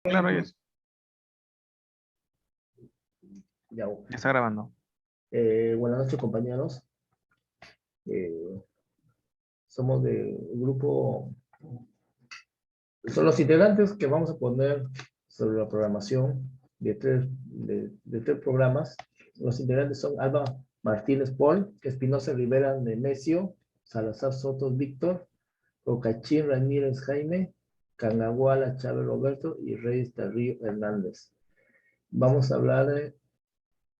Claro, ya Ya, está grabando. buenas noches, compañeros. Eh, Somos de un grupo, son los integrantes que vamos a poner sobre la programación de tres programas. Los integrantes son Alba Martínez Paul, Espinosa Rivera Nemesio, Salazar Soto Víctor, Ocachín Ramírez Jaime, Canaguala Chávez Roberto y Reyes Tarrillo Hernández. Vamos a hablar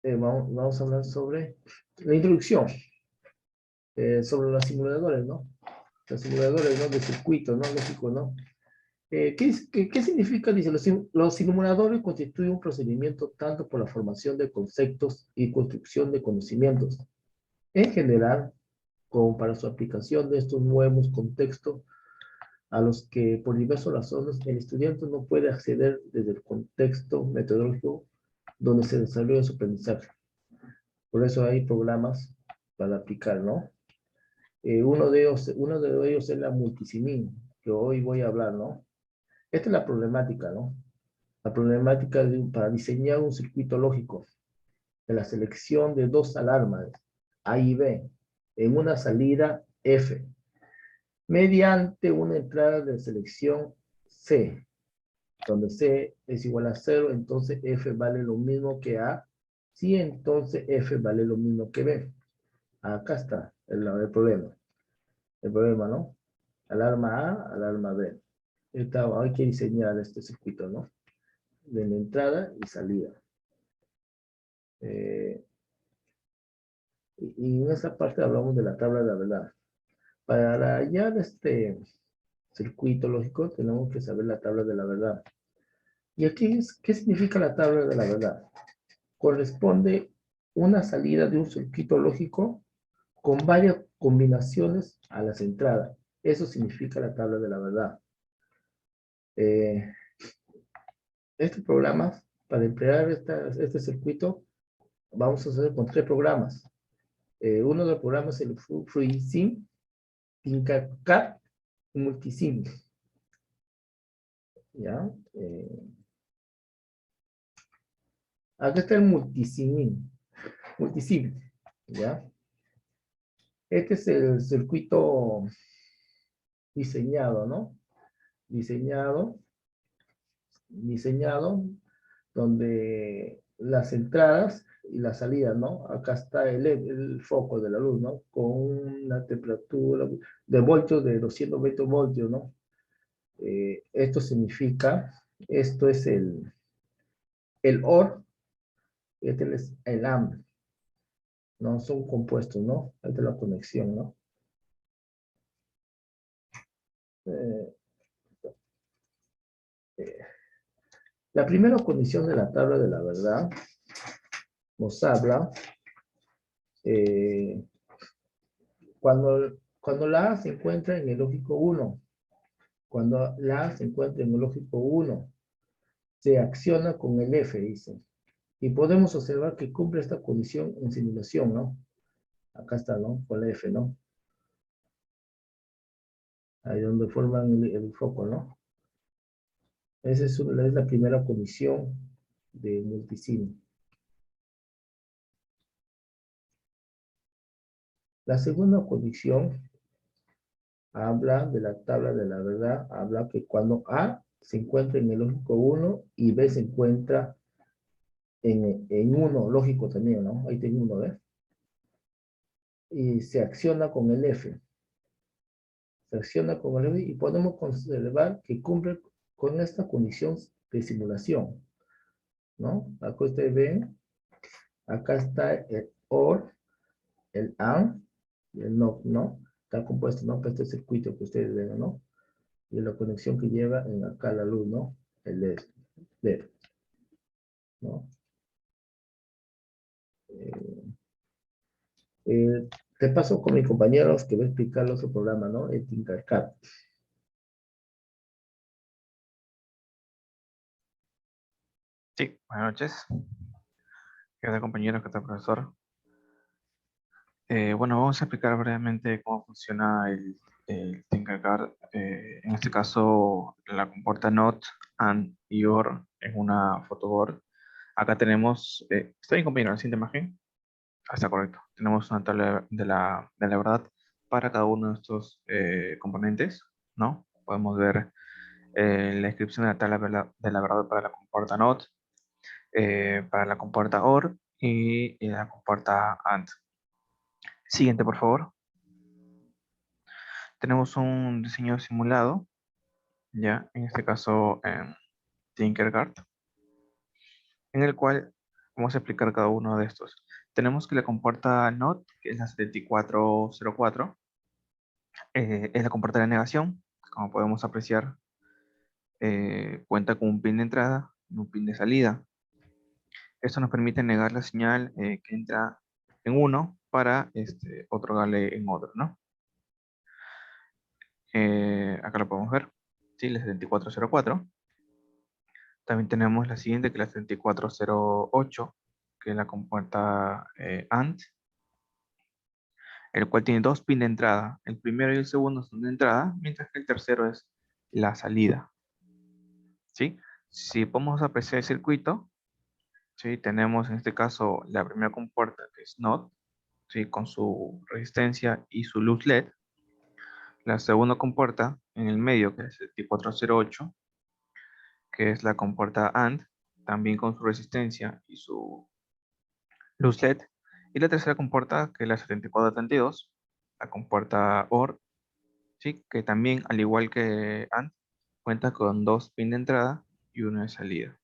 vamos a hablar sobre la introducción, sobre los simuladores, ¿no? Los simuladores, ¿no? De circuito, ¿no? Lógico, ¿no? ¿Qué significa? Dice, los simuladores constituyen un procedimiento tanto por la formación de conceptos y construcción de conocimientos, en general, como para su aplicación de estos nuevos contextos a los que por diversas razones el estudiante no puede acceder desde el contexto metodológico donde se desarrolla su aprendizaje. Por eso hay programas para aplicar, ¿no? Uno de ellos es la multisimín, que hoy voy a hablar, ¿no? Esta es la problemática, ¿no? La problemática para diseñar un circuito lógico de la selección de dos alarmas, A y B, en una salida F, mediante una entrada de selección C, donde C es igual a 0, entonces F vale lo mismo que A, si entonces F vale lo mismo que B. Acá está el problema. El problema, ¿no? Alarma A, alarma B. Hay que diseñar este circuito, ¿no? De la entrada y salida. Y en esta parte hablamos de la tabla de la verdad. Para hallar este circuito lógico, tenemos que saber la tabla de la verdad. ¿Y aquí qué significa la tabla de la verdad? Corresponde una salida de un circuito lógico con varias combinaciones a las entradas. Eso significa la tabla de la verdad. Este programa, para emplear este circuito, vamos a hacer con tres programas. Uno de los programas es el FreeSync, Tinkercad y Multisim. ¿Ya? Acá está el Multisim. ¿Ya? Este es el circuito diseñado, ¿no? Diseñado, donde las entradas y las salidas, ¿no? Acá está el foco de la luz, ¿no? Con una temperatura de voltios de 220 voltios, ¿no? Esto significa, esto es el OR, este es el AM, ¿no? Son compuestos, ¿no? Esta es la conexión, ¿no? Eh, la primera condición de la tabla de la verdad nos habla eh, cuando la A se encuentra en el lógico 1, cuando la A se encuentra en el lógico 1, se acciona con el F, dice. Y podemos observar que cumple esta condición en simulación, ¿no? Acá está, ¿no? Con la F, ¿no? Ahí donde forman el foco, ¿no? Esa es la primera condición de multisim. La segunda condición habla de la tabla de la verdad, habla que cuando A se encuentra en el lógico 1 y B se encuentra en 1, lógico también, ¿no? Ahí tengo 1, ¿ves? Y se acciona con el F. Se acciona con el F y podemos observar que cumple con esta condición de simulación, ¿no? Acá ustedes ven, acá está el OR, el AND y el NOT, ¿no? Está compuesto, ¿no? Para este circuito que ustedes ven, ¿no? Y la conexión que lleva en acá la luz, ¿no? El LED, ¿no? Te paso con mis compañeros que va a explicar el otro programa, ¿no? El Tinkercad. Sí, buenas noches. ¿Qué tal, compañero? ¿Qué tal, profesor? Bueno, vamos a explicar brevemente cómo funciona el Tinkercad, en este caso la compuerta not, and y or en una photoboard. Acá tenemos, ¿está bien, compañero? La siguiente imagen. Ah, está correcto. Tenemos una tabla de la verdad para cada uno de estos componentes, ¿no? Podemos ver la descripción de la tabla de la verdad para la compuerta not, para la compuerta or y la compuerta and. Siguiente, por favor. Tenemos un diseño simulado, ya, en este caso en Tinkercad, en el cual vamos a explicar cada uno de estos. Tenemos que la compuerta not, que es la 7404, es la compuerta de la negación. Como podemos apreciar, cuenta con un pin de entrada y un pin de salida. Esto nos permite negar la señal que entra en uno para otorgarle en otro, ¿no? Acá lo podemos ver, ¿sí? La 7404. También tenemos la siguiente, que es la 7408, que es la compuerta AND, el cual tiene dos pins de entrada. El primero y el segundo son de entrada, mientras que el tercero es la salida, ¿sí? Si podemos apreciar el circuito, ¿sí? Tenemos en este caso la primera compuerta, que es NOT, ¿sí? Con su resistencia y su luz LED. La segunda compuerta en el medio, que es el tipo 408, que es la compuerta AND, también con su resistencia y su luz LED. Y la tercera compuerta, que es la 7432, la compuerta OR, ¿sí? Que también, al igual que AND, cuenta con dos pins de entrada y uno de salida.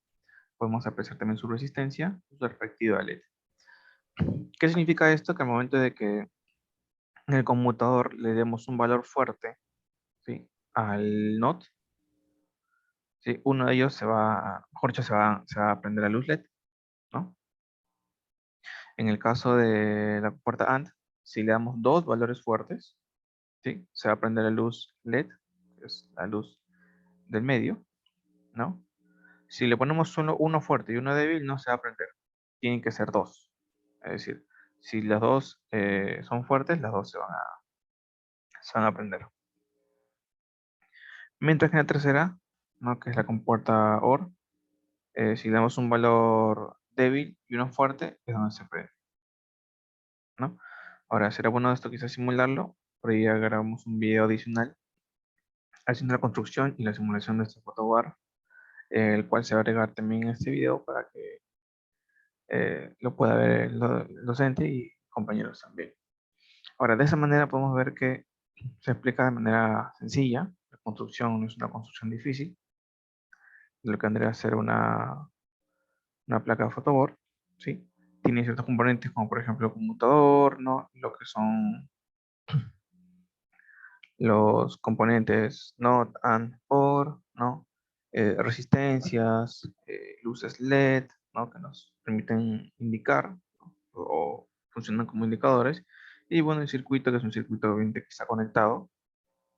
Podemos apreciar también su resistencia y su respectiva LED. ¿Qué significa esto? Que al momento de que en el conmutador le demos un valor fuerte, ¿sí? Al NOT, ¿sí? Uno de ellos se va, mejor dicho, se va a prender la luz LED, ¿no? En el caso de la puerta AND, si le damos dos valores fuertes, ¿sí? Se va a prender la luz LED, que es la luz del medio, ¿no? Si le ponemos solo uno fuerte y uno débil, no se va a prender. Tienen que ser dos. Es decir, si las dos son fuertes, las dos se van a prender. Mientras que en la tercera, ¿no? Que es la compuerta OR, si le damos un valor débil y uno fuerte, es donde se prende, ¿no? Ahora, será bueno esto quizás simularlo. Por ahí ya grabamos un video adicional haciendo la construcción y la simulación de este photoboard, el cual se va a agregar también en este video para que lo pueda ver el docente y compañeros también. Ahora, de esa manera podemos ver que se explica de manera sencilla. La construcción no es una construcción difícil. Lo que vendría a ser una placa de photoboard, ¿sí? Tiene ciertos componentes como por ejemplo el conmutador, ¿no? Lo que son los componentes NOT, AND, OR, ¿no? Resistencias, luces LED, ¿no? Que nos permiten indicar, ¿no? O funcionan como indicadores. Y bueno, el circuito, que es un circuito obviamente que está conectado,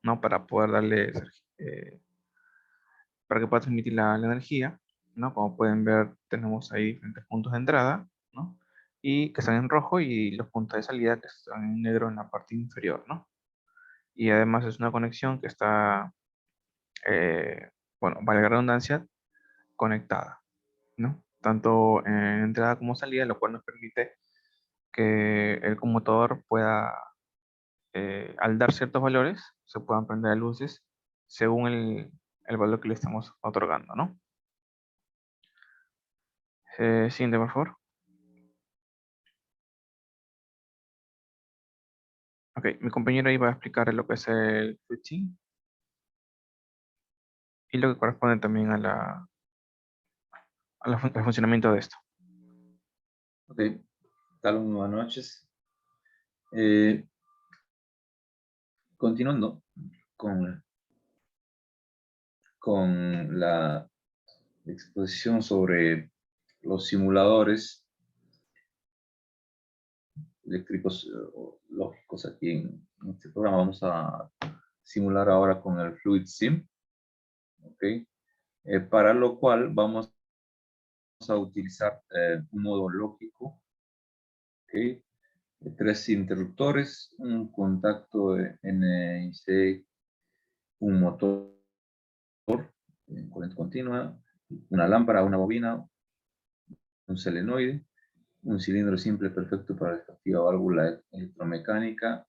¿no? Para poder darle, para que pueda transmitir la energía, ¿no? Como pueden ver, tenemos ahí diferentes puntos de entrada, ¿no? Y que están en rojo, y los puntos de salida que están en negro en la parte inferior, ¿no? Y además es una conexión que está, bueno, vale la redundancia, conectada, ¿no? Tanto en entrada como salida, lo cual nos permite que el conmutador pueda, al dar ciertos valores, se puedan prender luces según el valor que le estamos otorgando, ¿no? Siguiente, por favor. Ok, mi compañero iba a explicar lo que es el switching y lo que corresponde también al funcionamiento de esto. Ok, ¿qué tal? Muy buenas noches. Eh, Continuando con la exposición sobre los simuladores eléctricos o lógicos aquí en este programa, vamos a simular ahora con el Fluid Sim, ¿ok? Para lo cual vamos a utilizar un modo lógico, ¿ok? 3 interruptores, un contacto NIC, un motor en corriente continua, una lámpara, una bobina, un solenoide, un cilindro simple perfecto para la respectiva válvula electromecánica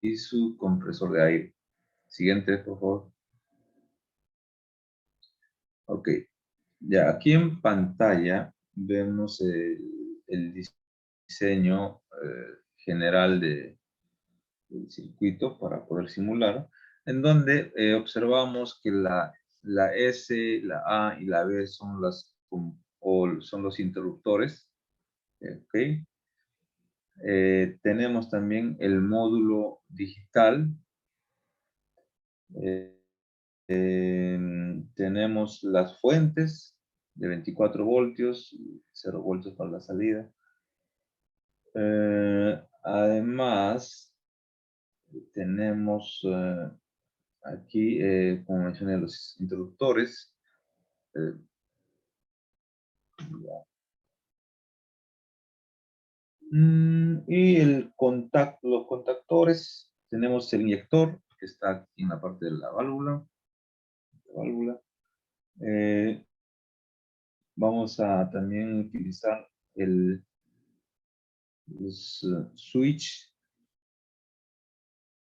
y su compresor de aire. Siguiente, por favor. Ok. Ya, aquí en pantalla vemos el diseño general del circuito para poder simular, en donde observamos que la S, la A y la B son son los interruptores. ¿Ok? Tenemos también el módulo digital. Tenemos las fuentes de 24 voltios, 0 voltios para la salida. Además, tenemos aquí, como mencioné, los interruptores. Y los contactores, tenemos el inyector, que está aquí en la parte de la válvula. Vamos a también utilizar el switch,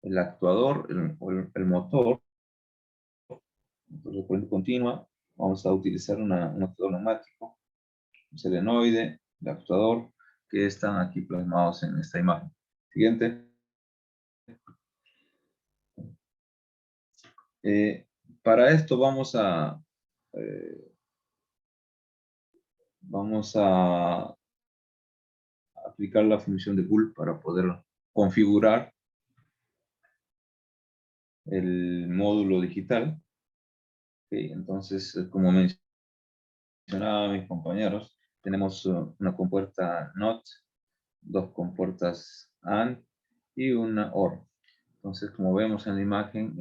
el actuador, el motor de corriente continua. Vamos a utilizar un actuador neumático, un solenoide, el actuador, que están aquí plasmados en esta imagen. Siguiente. Para esto vamos a aplicar la función de bool para poder configurar el módulo digital. Okay, entonces, como mencionaba mis compañeros, tenemos una compuerta NOT, 2 compuertas AND y una OR. Entonces, como vemos en la imagen,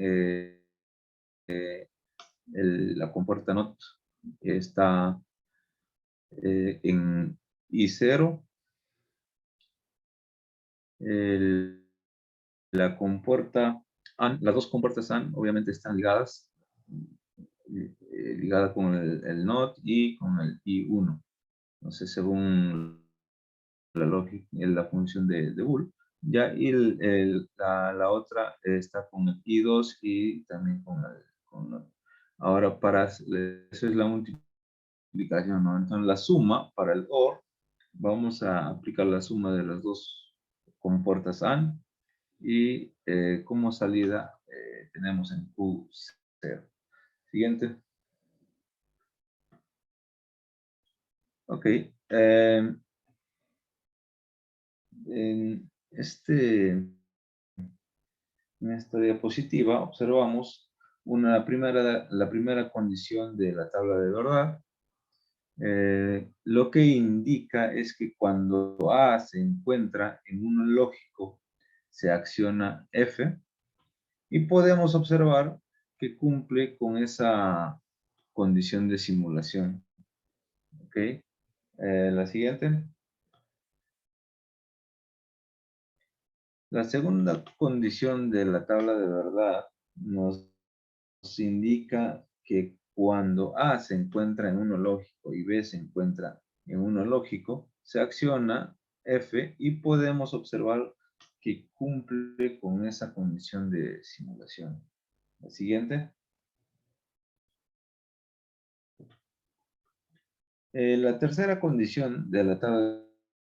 la compuerta NOT está en I0. La compuerta AND, las 2 compuertas AND obviamente están ligadas, ligada con el NOT y con el I1. Entonces, según la lógica, la función de bool, ya, y la otra está con el I2 y también ahora, eso es la multiplicación, ¿no? Entonces, la suma para el OR, vamos a aplicar la suma de las 2 compuertas AND y como salida tenemos en Q0. Siguiente. Ok. En esta diapositiva observamos la primera condición de la tabla de verdad. Lo que indica es que cuando A se encuentra en un lógico, se acciona F, y podemos observar que cumple con esa condición de simulación. ¿Ok? La siguiente. La segunda condición de la tabla de verdad nos indica que cuando A se encuentra en uno lógico y B se encuentra en uno lógico, se acciona F y podemos observar que cumple con esa condición de simulación. La siguiente. La tercera condición de la tabla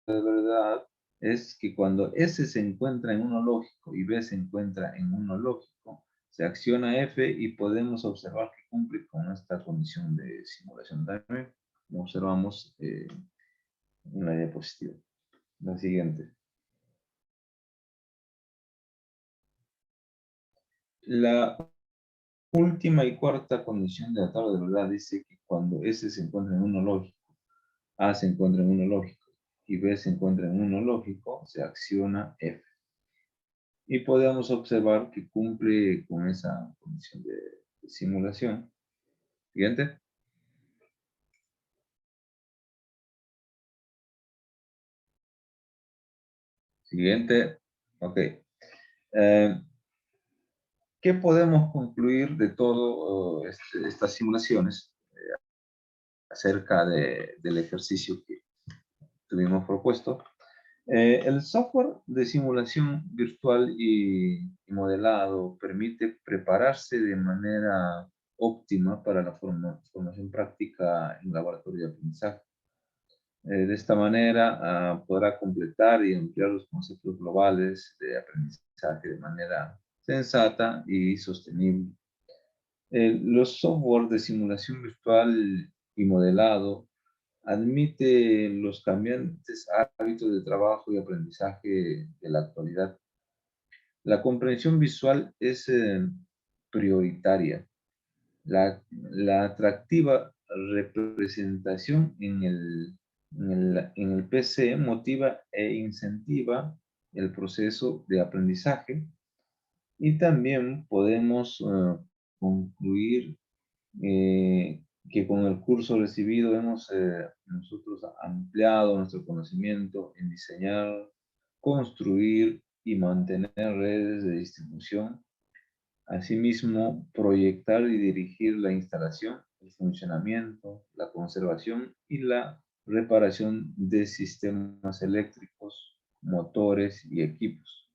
de verdad es que cuando S se encuentra en uno lógico y B se encuentra en uno lógico, se acciona F y podemos observar que cumple con esta condición de simulación. También lo observamos en la diapositiva. La siguiente. La última y cuarta condición de la tabla de verdad dice que cuando S se encuentra en uno lógico, A se encuentra en uno lógico y B se encuentra en uno lógico, se acciona F. Y podemos observar que cumple con esa condición de simulación. Siguiente. Siguiente. Ok. ¿Qué podemos concluir de todo estas simulaciones acerca del ejercicio que tuvimos propuesto? El software de simulación virtual y modelado permite prepararse de manera óptima para la formación práctica en laboratorio de aprendizaje. De esta manera podrá completar y ampliar los conceptos globales de aprendizaje de manera sensata y sostenible. Los software de simulación virtual y modelado admite los cambiantes hábitos de trabajo y aprendizaje de la actualidad. La comprensión visual es prioritaria. La atractiva representación en el PC motiva e incentiva el proceso de aprendizaje, y también podemos concluir que con el curso recibido hemos nosotros ampliado nuestro conocimiento en diseñar, construir y mantener redes de distribución. Asimismo, proyectar y dirigir la instalación, el funcionamiento, la conservación y la reparación de sistemas eléctricos, motores y equipos.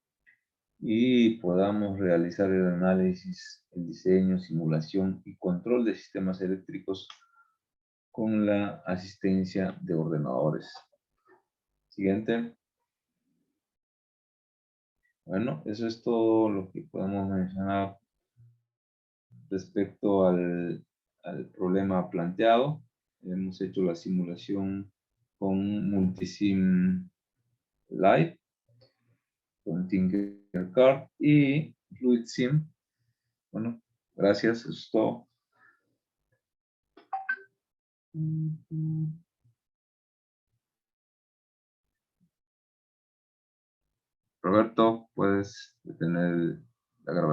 Y podamos realizar el análisis, el diseño, simulación y control de sistemas eléctricos con la asistencia de ordenadores. Siguiente. Bueno, eso es todo lo que podemos mencionar respecto al problema planteado. Hemos hecho la simulación con Multisim Live, con Tinkercad y FluidSim. Bueno, gracias, eso es todo. Roberto, puedes detener la grabación.